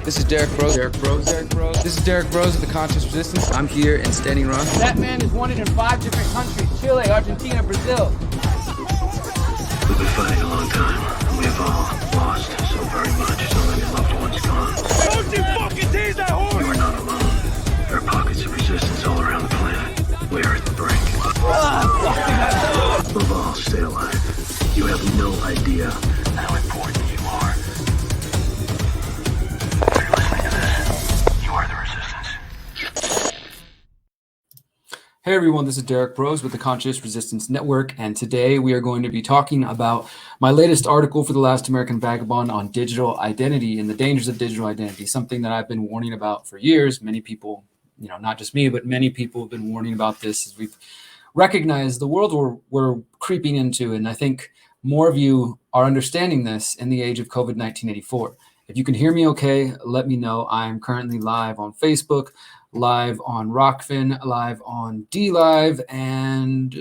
This is Derrick Broze. This is Derrick Broze of the Conscious Resistance. I'm here in Standing Rock. That man is wanted in 5 different countries: Chile, Argentina, Brazil. We've been fighting a long time. We've all lost so very much. So many loved ones gone. Don't you fucking tease that horse! You are not alone. There are pockets of resistance all around the planet. We are at the brink. Above all, stay alive. You have no idea how important you are. If you're listening to this, you are the resistance. Hey everyone, this is Derrick Broze with the Conscious Resistance Network, and today we are going to be talking about my latest article for The Last American Vagabond on digital identity and the dangers of digital identity, something that I've been warning about for years. Many people, not just me, but many people have been warning about this as we've recognized the world we're creeping into, and I think more of you are understanding this in the age of COVID-19 84. If you can hear me okay, let me know. I'm currently live on Facebook, live on Rockfin, live on DLive, and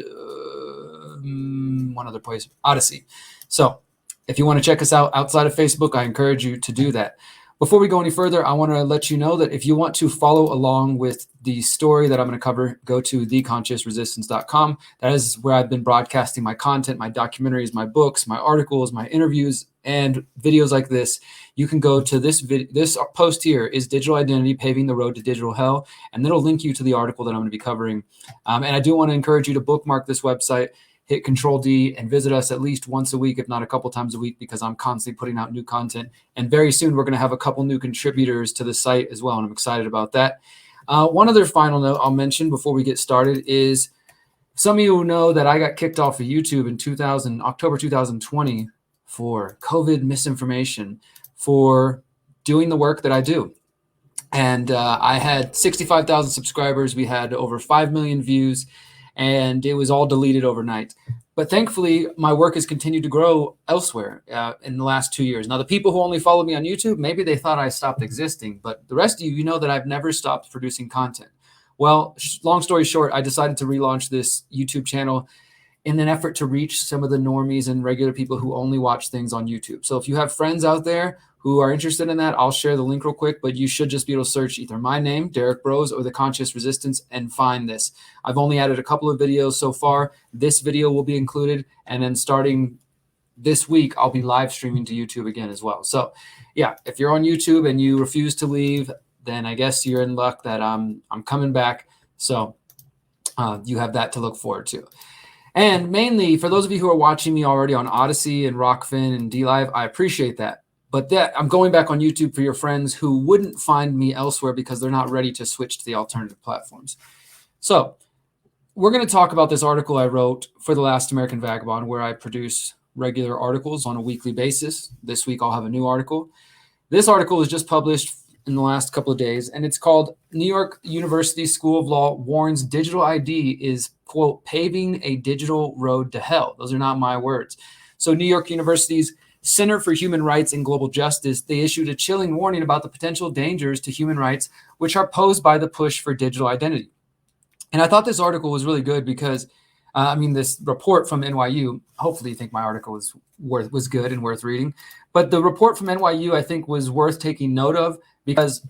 one other place, Odyssey. So if you want to check us out outside of Facebook, I encourage you to do that. Before we go any further, I want to let you know that if you want to follow along with the story that I'm going to cover, go to theconsciousresistance.com. That is where I've been broadcasting my content, my documentaries, my books, my articles, my interviews, and videos like this. You can go to this post here is Digital Identity, Paving the Road to Digital Hell, and it'll link you to the article that I'm going to be covering. And I do want to encourage you to bookmark this website, hit Control D, and visit us at least once a week, if not a couple times a week, because I'm constantly putting out new content. And very soon, we're going to have a couple new contributors to the site as well, and I'm excited about that. One other final note I'll mention before we get started is some of you know that I got kicked off of YouTube in October 2020 for COVID misinformation, for doing the work that I do. And I had 65,000 subscribers. We had over 5 million views, and it was all deleted overnight. But thankfully, my work has continued to grow elsewhere in the last 2 years. Now, the people who only follow me on YouTube, maybe they thought I stopped existing, but the rest of you know that I've never stopped producing content. Well, long story short, I decided to relaunch this YouTube channel in an effort to reach some of the normies and regular people who only watch things on YouTube. So if you have friends out there who are interested in that, I'll share the link real quick, but you should just be able to search either my name, Derrick Broze, or The Conscious Resistance and find this. I've only added a couple of videos so far. This video will be included, and then starting this week, I'll be live streaming to YouTube again as well. So yeah, if you're on YouTube and you refuse to leave, then I guess you're in luck that I'm coming back. So you have that to look forward to. And mainly, for those of you who are watching me already on Odyssey and Rockfin and DLive, I appreciate that. But I'm going back on YouTube for your friends who wouldn't find me elsewhere because they're not ready to switch to the alternative platforms. So we're going to talk about this article I wrote for The Last American Vagabond, where I produce regular articles on a weekly basis. This week, I'll have a new article. This article was just published in the last couple of days, and it's called New York University School of Law Warns Digital ID is, quote, paving a digital road to hell. Those are not my words. So New York University's Center for Human Rights and Global Justice, they issued a chilling warning about the potential dangers to human rights, which are posed by the push for digital identity. And I thought this article was really good because, this report from NYU, hopefully you think my article was good and worth reading. But the report from NYU, I think, was worth taking note of because,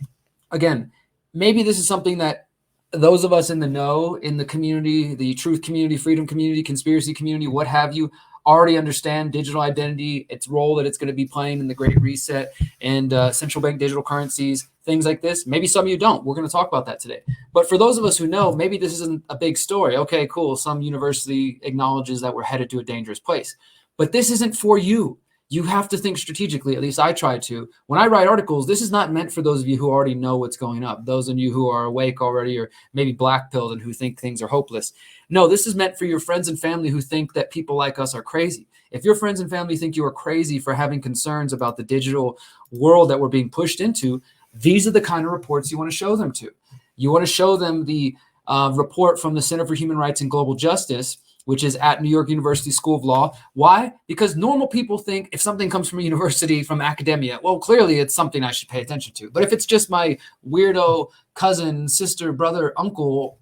again, maybe this is something that those of us in the know, in the community, the truth community, freedom community, conspiracy community, what have you, already understand digital identity, its role that it's going to be playing in the Great Reset and central bank digital currencies, things like this. Maybe some of you don't. We're going to talk about that today. But for those of us who know, maybe this isn't a big story. Okay, cool. Some university acknowledges that we're headed to a dangerous place. But this isn't for you. You have to think strategically, at least I try to. When I write articles, this is not meant for those of you who already know what's going up, those of you who are awake already or maybe black-pilled and who think things are hopeless. No, this is meant for your friends and family who think that people like us are crazy. If your friends and family think you are crazy for having concerns about the digital world that we're being pushed into, these are the kind of reports you want to show them to. You want to show them the report from the Center for Human Rights and Global Justice, which is at New York University School of Law. Why? Because normal people think if something comes from a university, from academia, well, clearly it's something I should pay attention to. But if it's just my weirdo cousin, sister, brother, uncle,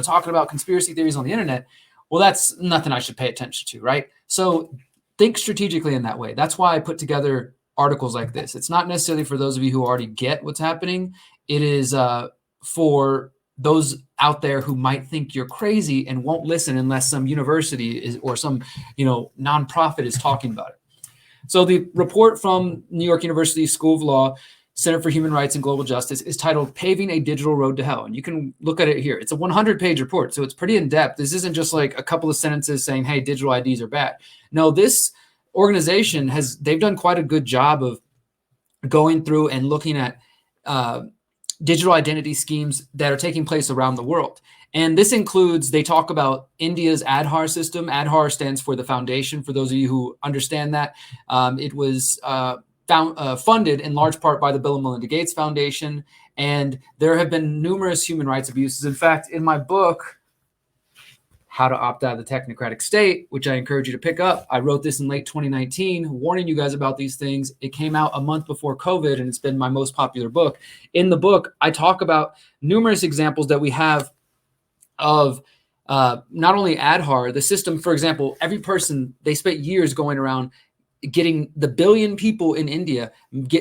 talking about conspiracy theories on the internet, well, that's nothing I should pay attention to, right? So think strategically in that way. That's why I put together articles like this. It's not necessarily for those of you who already get what's happening. It is for those out there who might think you're crazy and won't listen unless some university is or some nonprofit is talking about it. So the report from New York University School of Law, Center for Human Rights and Global Justice is titled Paving a Digital Road to Hell. And you can look at it here. It's a 100-page report, so it's pretty in-depth. This isn't just like a couple of sentences saying, hey, digital IDs are bad. No, this organization they've done quite a good job of going through and looking at digital identity schemes that are taking place around the world. And this includes, they talk about India's Aadhaar system. Aadhaar stands for the foundation, for those of you who understand that. It was funded in large part by the Bill and Melinda Gates Foundation. And there have been numerous human rights abuses. In fact, in my book, How to Opt Out of the Technocratic State, which I encourage you to pick up, I wrote this in late 2019, warning you guys about these things. It came out a month before COVID, and it's been my most popular book. In the book, I talk about numerous examples that we have of not only Aadhaar, the system, for example, every person, they spent years going around getting the billion people in India,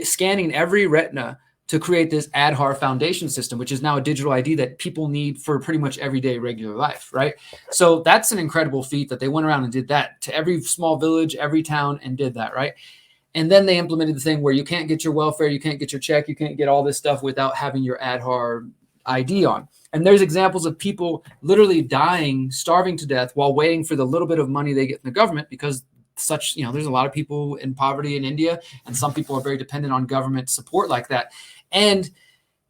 scanning every retina to create this Aadhaar foundation system, which is now a digital ID that people need for pretty much everyday regular life, right? So that's an incredible feat that they went around and did that to every small village, every town, and did that, right? And then they implemented the thing where you can't get your welfare, you can't get your check, you can't get all this stuff without having your Aadhaar ID on. And there's examples of people literally dying, starving to death while waiting for the little bit of money they get from the government, because there's a lot of people in poverty in India, and some people are very dependent on government support like that. And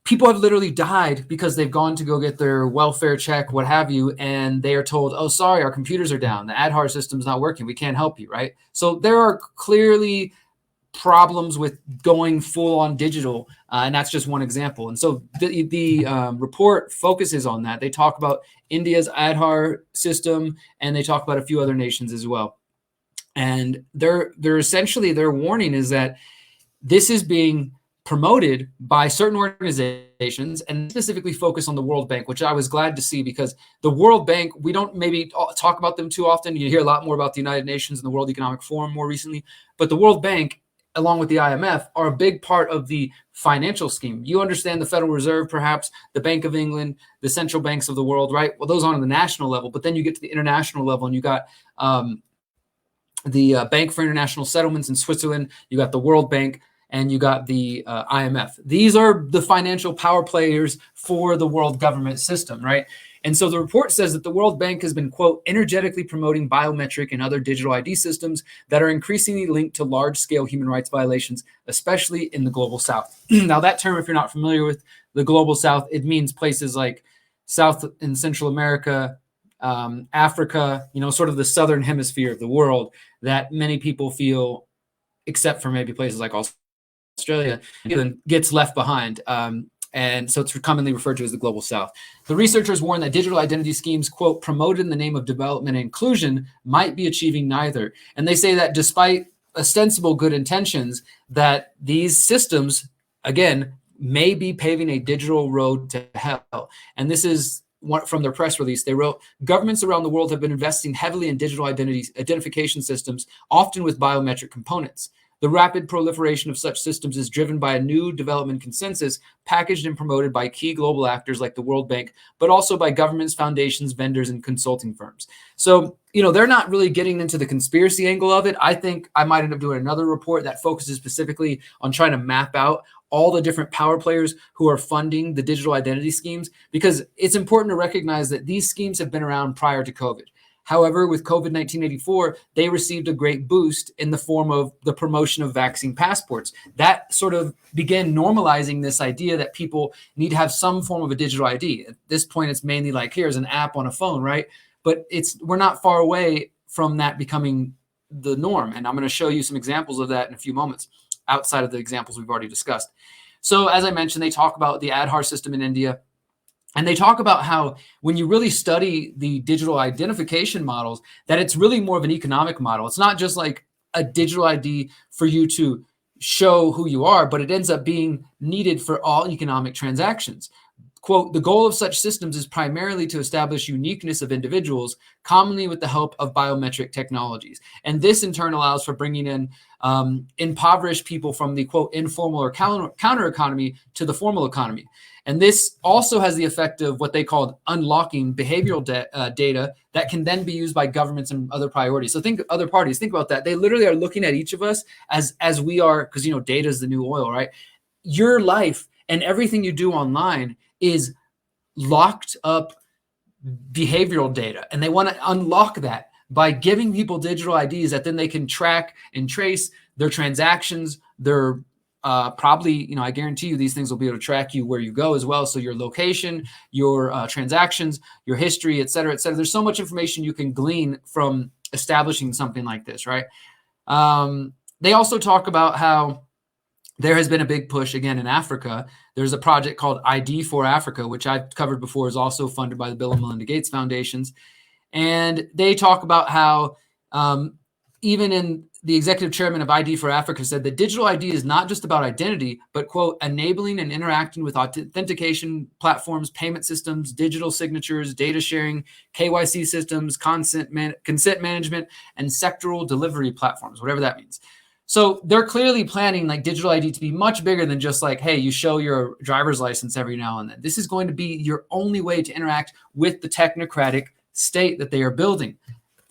people have literally died because they've gone to go get their welfare check, what have you, and they are told, oh, sorry, our computers are down. The Aadhaar system's not working. We can't help you, right? So there are clearly problems with going full on digital, and that's just one example. And so the report focuses on that. They talk about India's Aadhaar system, and they talk about a few other nations as well. And they're essentially, their warning is that this is being promoted by certain organizations, and specifically focus on the World Bank, which I was glad to see, because the World Bank, we don't maybe talk about them too often. You hear a lot more about the United Nations and the World Economic Forum more recently, but the World Bank, along with the IMF, are a big part of the financial scheme. You understand the Federal Reserve, perhaps, the Bank of England, the central banks of the world, right? Well, those are on the national level, but then you get to the international level, and you got the Bank for International Settlements in Switzerland, you got the World Bank, and you got the IMF. These are the financial power players for the world government system, right? And so the report says that the World Bank has been, quote, energetically promoting biometric and other digital ID systems that are increasingly linked to large-scale human rights violations, especially in the Global South. Now, that term, if you're not familiar with the Global South, it means places like South and Central America, Africa, sort of the southern hemisphere of the world that many people feel, except for maybe places like Australia, gets left behind. And so it's commonly referred to as the Global South. The researchers warn that digital identity schemes, quote, promoted in the name of development and inclusion, might be achieving neither. And they say that despite ostensible good intentions, that these systems, again, may be paving a digital road to hell. And this is from their press release. They wrote, governments around the world have been investing heavily in digital identification systems, often with biometric components. The rapid proliferation of such systems is driven by a new development consensus packaged and promoted by key global actors like the World Bank, but also by governments, foundations, vendors, and consulting firms. So, they're not really getting into the conspiracy angle of it. I think I might end up doing another report that focuses specifically on trying to map out all the different power players who are funding the digital identity schemes, because it's important to recognize that these schemes have been around prior to COVID. However, with COVID-1984, they received a great boost in the form of the promotion of vaccine passports. That sort of began normalizing this idea that people need to have some form of a digital ID. At this point, it's mainly like, here's an app on a phone, right? But we're not far away from that becoming the norm. And I'm going to show you some examples of that in a few moments, outside of the examples we've already discussed. So as I mentioned, they talk about the Aadhaar system in India. And they talk about how when you really study the digital identification models, that it's really more of an economic model. It's not just like a digital ID for you to show who you are, but it ends up being needed for all economic transactions. quote, the goal of such systems is primarily to establish uniqueness of individuals, commonly with the help of biometric technologies. And this in turn allows for bringing in impoverished people from the, quote, informal or counter economy to the formal economy. And this also has the effect of what they call unlocking behavioral data that can then be used by governments and other priorities. So think other parties, think about that. They literally are looking at each of us as we are, because, you know, data is the new oil, right? Your life and everything you do online is locked up behavioral data. And they want to unlock that by giving people digital IDs that then they can track and trace their transactions, their probably, you know, I guarantee you these things will be able to track you where you go as well. So your location, your transactions, your history, et cetera, et cetera. There's so much information you can glean from establishing something like this, right? They also talk about how there has been a big push again in Africa. There's a project called ID for Africa, which I've covered before, is also funded by the Bill and Melinda Gates Foundations. And they talk about how even in the executive chairman of ID for Africa said that digital ID is not just about identity, but, quote, enabling and interacting with authentication platforms, payment systems, digital signatures, data sharing, KYC systems, consent management, and sectoral delivery platforms, whatever that means. So they're clearly planning like digital ID to be much bigger than just like, hey, you show your driver's license every now and then. This is going to be your only way to interact with the technocratic state that they are building.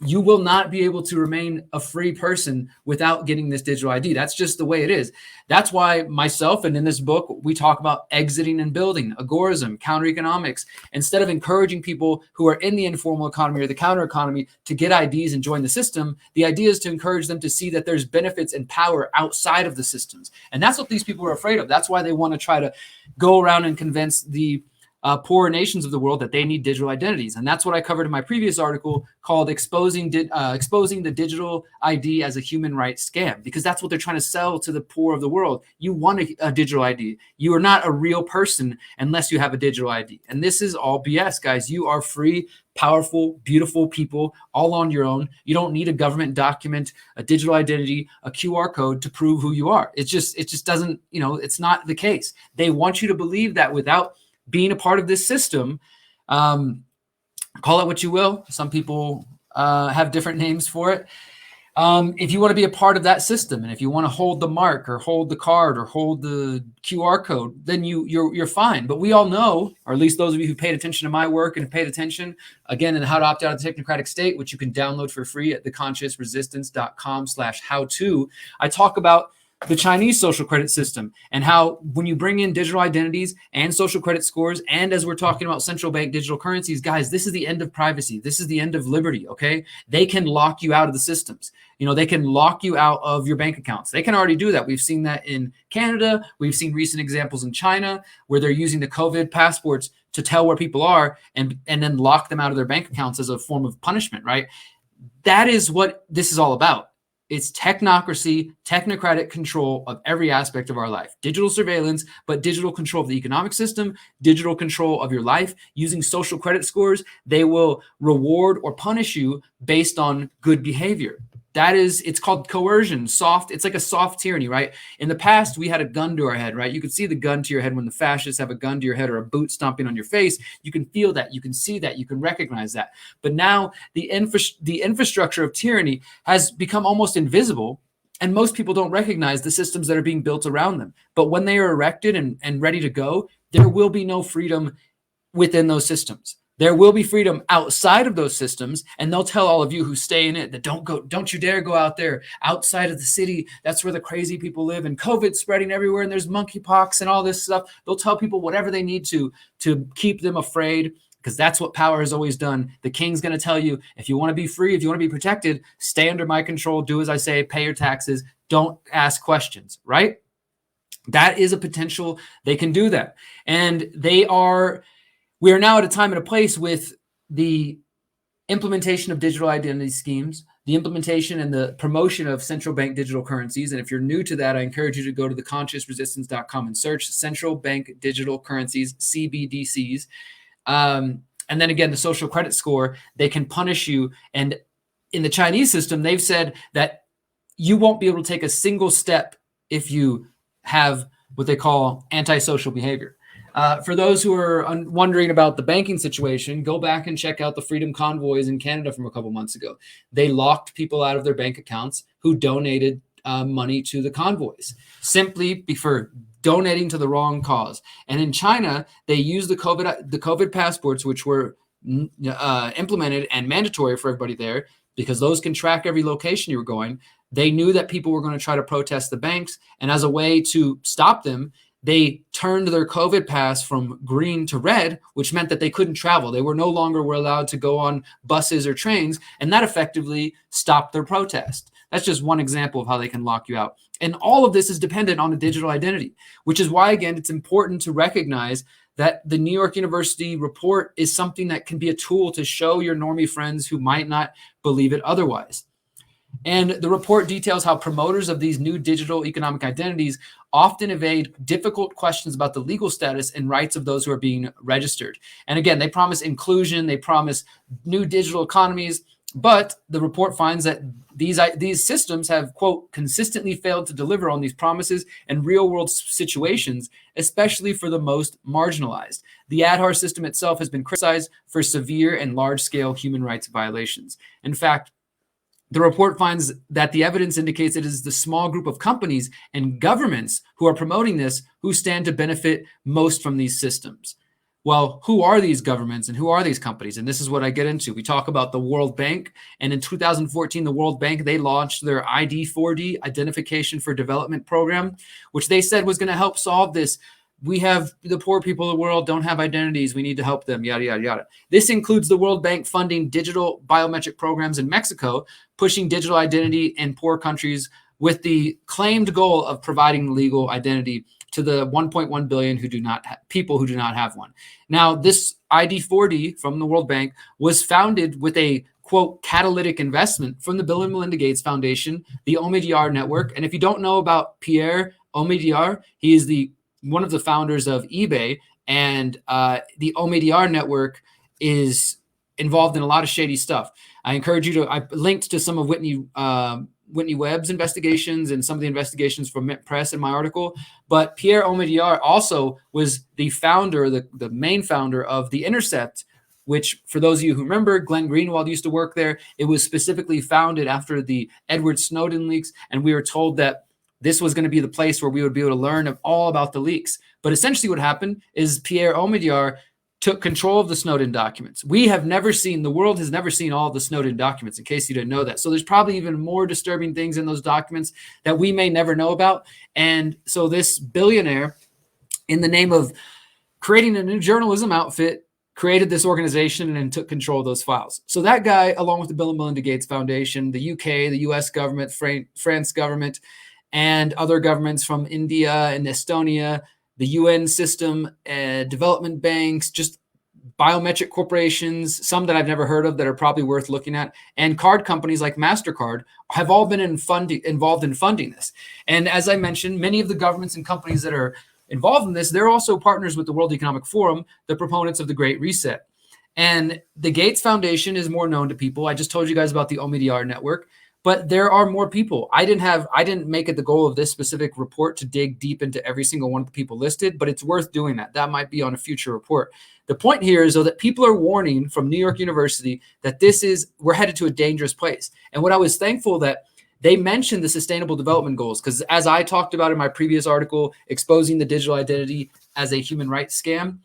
You will not be able to remain a free person without getting this digital ID. That's just the way it is. That's why myself and in this book, we talk about exiting and building, agorism, counter economics. Instead of encouraging people who are in the informal economy or the counter economy to get IDs and join the system, the idea is to encourage them to see that there's benefits and power outside of the systems. And that's what these people are afraid of. That's why they want to try to go around and convince the poorer nations of the world that they need digital identities. And that's what I covered in my previous article called Exposing the Digital ID as a Human Rights Scam, because that's what they're trying to sell to the poor of the world. You want a digital ID. You are not a real person unless you have a digital ID. And this is all BS, guys. You are free, powerful, beautiful people all on your own. You don't need a government document, a digital identity, a QR code to prove who you are. It just doesn't, you know, it's not the case. They want you to believe that without being a part of this system. Call it what you will. Some people have different names for it. If you want to be a part of that system, and if you want to hold the mark or hold the card or hold the QR code, then you're fine. But we all know, or at least those of you who paid attention to my work and have paid attention, again, in How to Opt Out of the Technocratic State, which you can download for free at theconsciousresistance.com/how-to, I talk about the Chinese social credit system and how when you bring in digital identities and social credit scores, and as we're talking about central bank digital currencies, guys, this is the end of privacy. This is the end of liberty, okay? They can lock you out of the systems. You know, they can lock you out of your bank accounts. They can already do that. We've seen that in Canada. We've seen recent examples in China where they're using the COVID passports to tell where people are and then lock them out of their bank accounts as a form of punishment, right? That is what this is all about. It's technocracy, technocratic control of every aspect of our life. Digital surveillance, but digital control of the economic system, digital control of your life. Using social credit scores, they will reward or punish you based on good behavior. It's called coercion, it's like a soft tyranny, right? In the past, we had a gun to our head, right? You could see the gun to your head when the fascists have a gun to your head or a boot stomping on your face. You can feel that, you can see that, you can recognize that. But now the infrastructure of tyranny has become almost invisible, and most people don't recognize the systems that are being built around them. But when they are erected and ready to go, there will be no freedom within those systems. There will be freedom outside of those systems, and they'll tell all of you who stay in it that don't you dare go out there outside of the city. That's where the crazy people live, and COVID's spreading everywhere, and there's monkeypox and all this stuff. They'll tell people whatever they need to keep them afraid, because that's what power has always done. The king's going to tell you, if you want to be free, if you want to be protected, stay under my control, do as I say, pay your taxes, don't ask questions, right? That is a potential. They can do that, and we are now at a time and a place with the implementation of digital identity schemes, the implementation and the promotion of central bank digital currencies. And if you're new to that, I encourage you to go to theconsciousresistance.com and search central bank digital currencies, CBDCs. And then again, the social credit score, they can punish you. And in the Chinese system, they've said that you won't be able to take a single step if you have what they call antisocial behavior. For those who are wondering about the banking situation, go back and check out the Freedom Convoys in Canada from a couple months ago. They locked people out of their bank accounts who donated money to the convoys, simply for donating to the wrong cause. And in China, they used the COVID passports, which were implemented and mandatory for everybody there, because those can track every location you were going. They knew that people were going to try to protest the banks, and as a way to stop them, they turned their COVID pass from green to red, which meant that they couldn't travel. They were no longer allowed to go on buses or trains, and that effectively stopped their protest. That's just one example of how they can lock you out. And all of this is dependent on a digital identity, which is why, again, it's important to recognize that the New York University report is something that can be a tool to show your normie friends who might not believe it otherwise. And the report details how promoters of these new digital economic identities often evade difficult questions about the legal status and rights of those who are being registered. And again, they promise inclusion, they promise new digital economies, but the report finds that these systems have, quote, consistently failed to deliver on these promises in real-world situations, especially for the most marginalized. The Aadhaar system itself has been criticized for severe and large-scale human rights violations. In fact, the report finds that the evidence indicates it is the small group of companies and governments who are promoting this who stand to benefit most from these systems. Well, who are these governments and who are these companies? And this is what I get into. We talk about the World Bank. And in 2014, the World Bank, they launched their ID4D, Identification for Development program, which they said was going to help solve this. We have the poor people of the world don't have identities. We need to help them, yada, yada, yada. This includes the World Bank funding digital biometric programs in Mexico, pushing digital identity in poor countries with the claimed goal of providing legal identity to the 1.1 billion people who do not have one. Now, this ID4D from the World Bank was founded with a, quote, catalytic investment from the Bill and Melinda Gates Foundation, the Omidyar Network. And if you don't know about Pierre Omidyar, he is one of the founders of eBay, and the Omidyar Network is involved in a lot of shady stuff. I encourage you to, I linked to some of Whitney Webb's investigations and some of the investigations from Mint Press in my article. But Pierre Omidyar also was the founder, the main founder of The Intercept, which, for those of you who remember, Glenn Greenwald used to work there. It was specifically founded after the Edward Snowden leaks, and we were told that this was going to be the place where we would be able to learn all about the leaks. But essentially what happened is Pierre Omidyar took control of the Snowden documents. The world has never seen all of the Snowden documents, in case you didn't know that. So there's probably even more disturbing things in those documents that we may never know about. And so this billionaire, in the name of creating a new journalism outfit, created this organization and took control of those files. So that guy, along with the Bill and Melinda Gates Foundation, the UK, the US government, France government, and other governments from India and Estonia, the UN system, development banks, just biometric corporations, some that I've never heard of that are probably worth looking at, and card companies like MasterCard have all been involved in funding this. And as I mentioned, many of the governments and companies that are involved in this, they're also partners with the World Economic Forum, the proponents of the Great Reset. And the Gates Foundation is more known to people. I just told you guys about the Omidyar Network. But there are more people. I didn't make it the goal of this specific report to dig deep into every single one of the people listed, but it's worth doing that. That might be on a future report. The point here is, though, that people are warning from New York University that we're headed to a dangerous place. And what I was thankful that they mentioned the Sustainable Development Goals, because as I talked about in my previous article, exposing the digital identity as a human rights scam,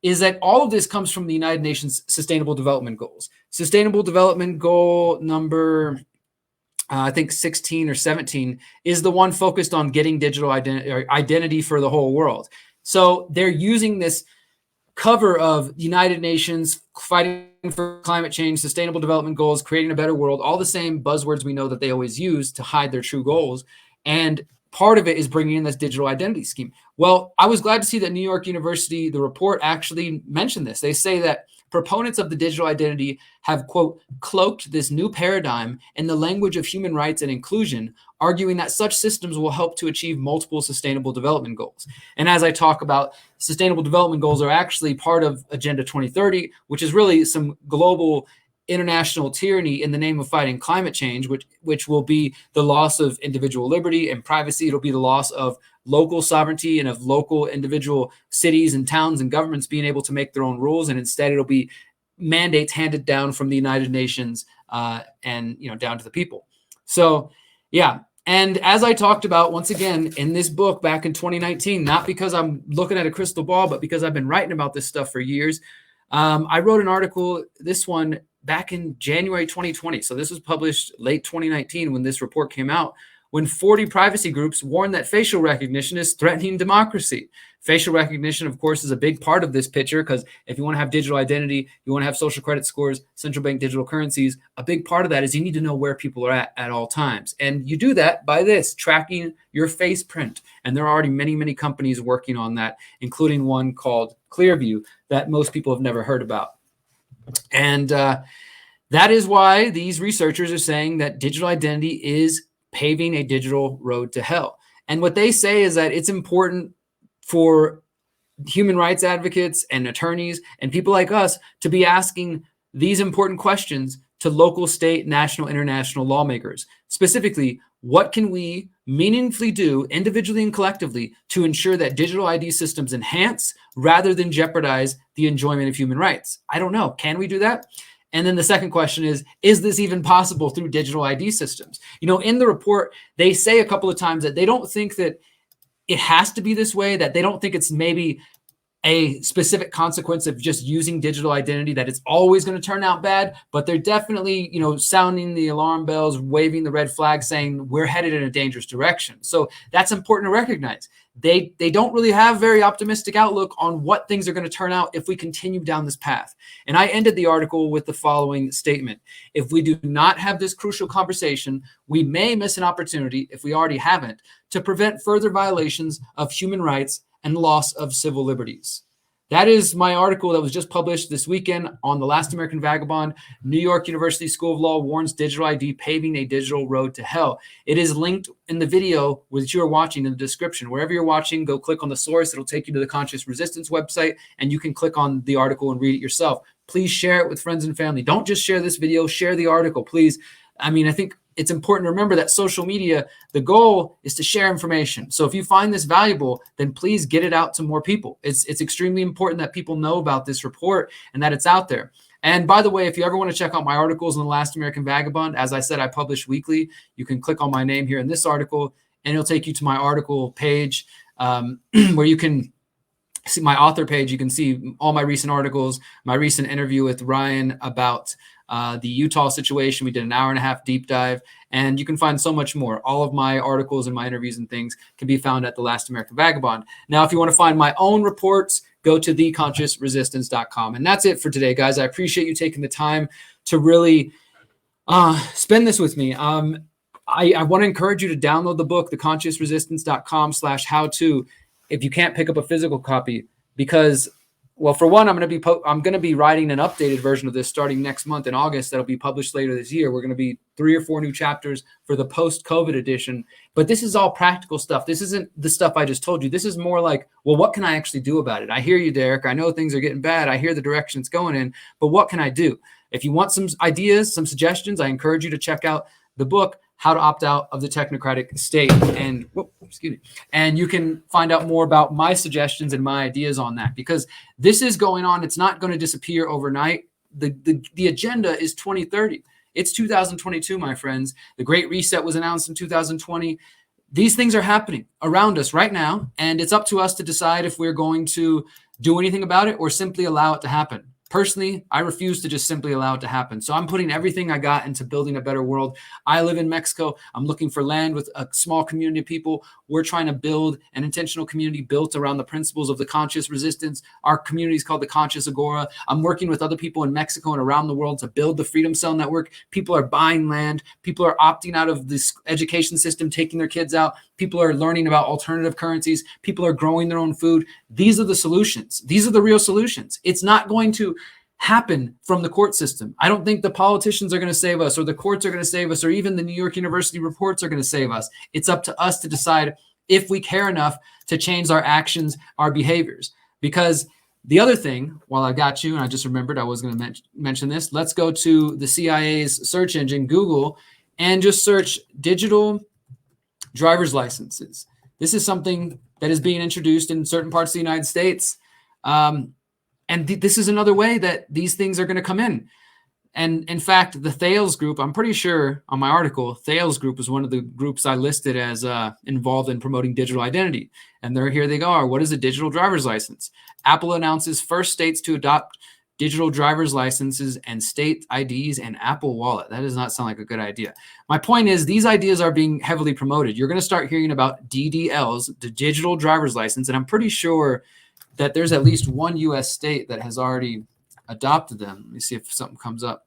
is that all of this comes from the United Nations Sustainable Development Goals. Sustainable Development Goal number I think 16 or 17 is the one focused on getting digital identity for the whole world. So they're using this cover of United Nations, fighting for climate change, sustainable development goals, creating a better world, all the same buzzwords we know that they always use to hide their true goals. And part of it is bringing in this digital identity scheme. Well, I was glad to see that New York University, the report actually mentioned this. They say that proponents of the digital identity have, quote, cloaked this new paradigm in the language of human rights and inclusion, arguing that such systems will help to achieve multiple sustainable development goals. And as I talk about, sustainable development goals are actually part of Agenda 2030, which is really some global international tyranny in the name of fighting climate change, which will be the loss of individual liberty and privacy. It'll be the loss of local sovereignty and of local individual cities and towns and governments being able to make their own rules. And instead, it'll be mandates handed down from the United Nations and down to the people. So, yeah. And as I talked about, once again, in this book back in 2019, not because I'm looking at a crystal ball, but because I've been writing about this stuff for years, I wrote an article, this one, back in January 2020. So this was published late 2019 when this report came out, when 40 privacy groups warned that facial recognition is threatening democracy. Facial recognition, of course, is a big part of this picture, because if you want to have digital identity, you want to have social credit scores, central bank digital currencies, a big part of that is you need to know where people are at all times. And you do that by this, tracking your face print. And there are already many, many companies working on that, including one called Clearview that most people have never heard about. And that is why these researchers are saying that digital identity is paving a digital road to hell. And what they say is that it's important for human rights advocates and attorneys and people like us to be asking these important questions to local, state, national, international lawmakers. Specifically, what can we meaningfully do individually and collectively to ensure that digital ID systems enhance rather than jeopardize the enjoyment of human rights? I don't know. Can we do that? And then the second question is this even possible through digital ID systems? In the report, they say a couple of times that they don't think that it has to be this way, that they don't think it's maybe a specific consequence of just using digital identity, that it's always going to turn out bad, but they're definitely, sounding the alarm bells, waving the red flag, saying we're headed in a dangerous direction. So that's important to recognize. They don't really have very optimistic outlook on what things are going to turn out if we continue down this path. And I ended the article with the following statement: if we do not have this crucial conversation, we may miss an opportunity, if we already haven't, to prevent further violations of human rights and loss of civil liberties. That is my article that was just published this weekend on The Last American Vagabond. New York University School of Law warns digital ID paving a digital road to hell. It is linked in the video which you are watching in the description. Wherever you're watching, go click on the source. It'll take you to the Conscious Resistance website, and you can click on the article and read it yourself. Please share it with friends and family. Don't just share this video, share the article, please. I think it's important to remember that social media, the goal is to share information. So if you find this valuable, then please get it out to more people. It's extremely important that people know about this report and that it's out there. And by the way, if you ever want to check out my articles on The Last American Vagabond, as I said, I publish weekly. You can click on my name here in this article, and it'll take you to my article page where you can see my author page. You can see all my recent articles, my recent interview with Ryan about the Utah situation. We did an 1.5-hour deep dive, and you can find so much more. All of my articles and my interviews and things can be found at The Last American Vagabond. Now, if you want to find my own reports, go to theconsciousresistance.com. And that's it for today, guys. I appreciate you taking the time to really spend this with me. I want to encourage you to download the book, theconsciousresistance.com/how-to, if you can't pick up a physical copy, because, well, for one, I'm going to be writing an updated version of this starting next month in August. That'll be published later this year. We're going to be 3 or 4 new chapters for the post-COVID edition. But this is all practical stuff. This isn't the stuff I just told you. This is more like, well, what can I actually do about it? I hear you, Derrick. I know things are getting bad. I hear the direction it's going in. But what can I do? If you want some ideas, some suggestions, I encourage you to check out the book, How to Opt Out of the Technocratic State. And and you can find out more about my suggestions and my ideas on that, because this is going on. It's not going to disappear overnight. The agenda is 2030. It's 2022, my friends. The Great Reset was announced in 2020. These things are happening around us right now, and it's up to us to decide if we're going to do anything about it or simply allow it to happen. Personally, I refuse to just simply allow it to happen. So I'm putting everything I got into building a better world. I live in Mexico. I'm looking for land with a small community of people. We're trying to build an intentional community built around the principles of the conscious resistance. Our community is called the Conscious Agora. I'm working with other people in Mexico and around the world to build the Freedom Cell Network. People are buying land. People are opting out of this education system, taking their kids out. People are learning about alternative currencies. People are growing their own food. These are the solutions. These are the real solutions. It's not going to happen from the court system. I don't think the politicians are going to save us, or the courts are going to save us, or even the New York University reports are going to save us. It's up to us to decide if we care enough to change our actions, our behaviors. Because The other thing, while I got you, and I just remembered I was going to mention this, let's go to the CIA's search engine, Google, and just search digital driver's licenses. This is something that is being introduced in certain parts of the United States. This is another way that these things are going to come in. And in fact, the Thales Group, I'm pretty sure on my article, Thales Group was one of the groups I listed as involved in promoting digital identity. And here they are. What is a digital driver's license? Apple announces first states to adopt digital driver's licenses and state IDs and Apple Wallet. That does not sound like a good idea. My point is these ideas are being heavily promoted. You're going to start hearing about DDLs, the digital driver's license, and I'm pretty sure that there's at least one U.S. state that has already adopted them. Let me see if something comes up.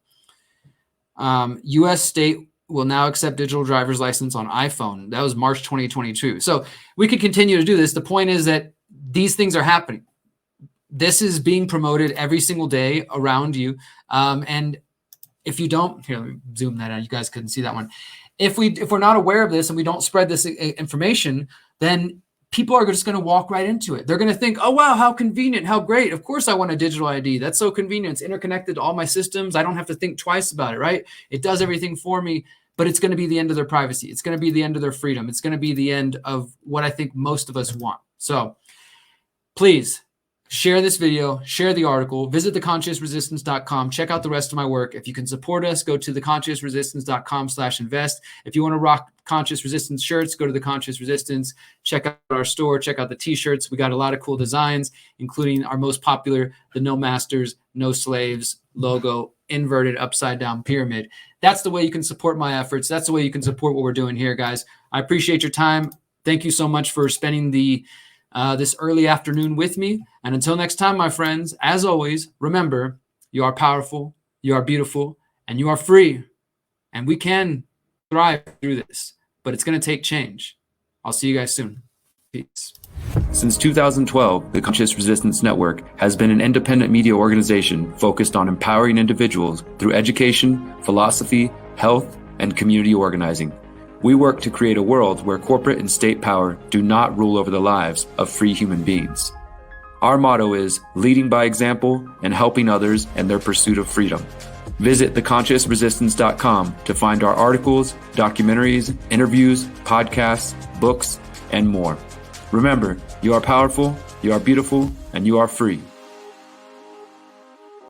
U.S. state will now accept digital driver's license on iPhone. That was March 2022. So we could continue to do this. The point is that these things are happening. This is being promoted every single day around you. And if you don't, here, let me zoom that out. You guys couldn't see that one. If we're not aware of this and we don't spread this information, then people are just going to walk right into it. They're going to think, oh, wow, how convenient, how great. Of course I want a digital ID. That's so convenient. It's interconnected to all my systems. I don't have to think twice about it, right? It does everything for me, but it's going to be the end of their privacy. It's going to be the end of their freedom. It's going to be the end of what I think most of us want. So please share this video, share the article, visit theconsciousresistance.com, check out the rest of my work. If you can support us, go to theconsciousresistance.com/invest. If you want to rock Conscious Resistance shirts, go to the Conscious Resistance, check out our store, check out the t-shirts. We got a lot of cool designs, including our most popular, the No Masters, No Slaves logo, inverted upside down pyramid. That's the way you can support my efforts. That's the way you can support what we're doing here, guys. I appreciate your time. Thank you so much for spending this early afternoon with me. And until next time, my friends, as always, remember, you are powerful, you are beautiful, and you are free. And we can thrive through this, but it's going to take change. I'll see you guys soon. Peace. Since 2012, the Conscious Resistance Network has been an independent media organization focused on empowering individuals through education, philosophy, health, and community organizing. We work to create a world where corporate and state power do not rule over the lives of free human beings. Our motto is leading by example and helping others in their pursuit of freedom. Visit theconsciousresistance.com to find our articles, documentaries, interviews, podcasts, books, and more. Remember, you are powerful, you are beautiful, and you are free.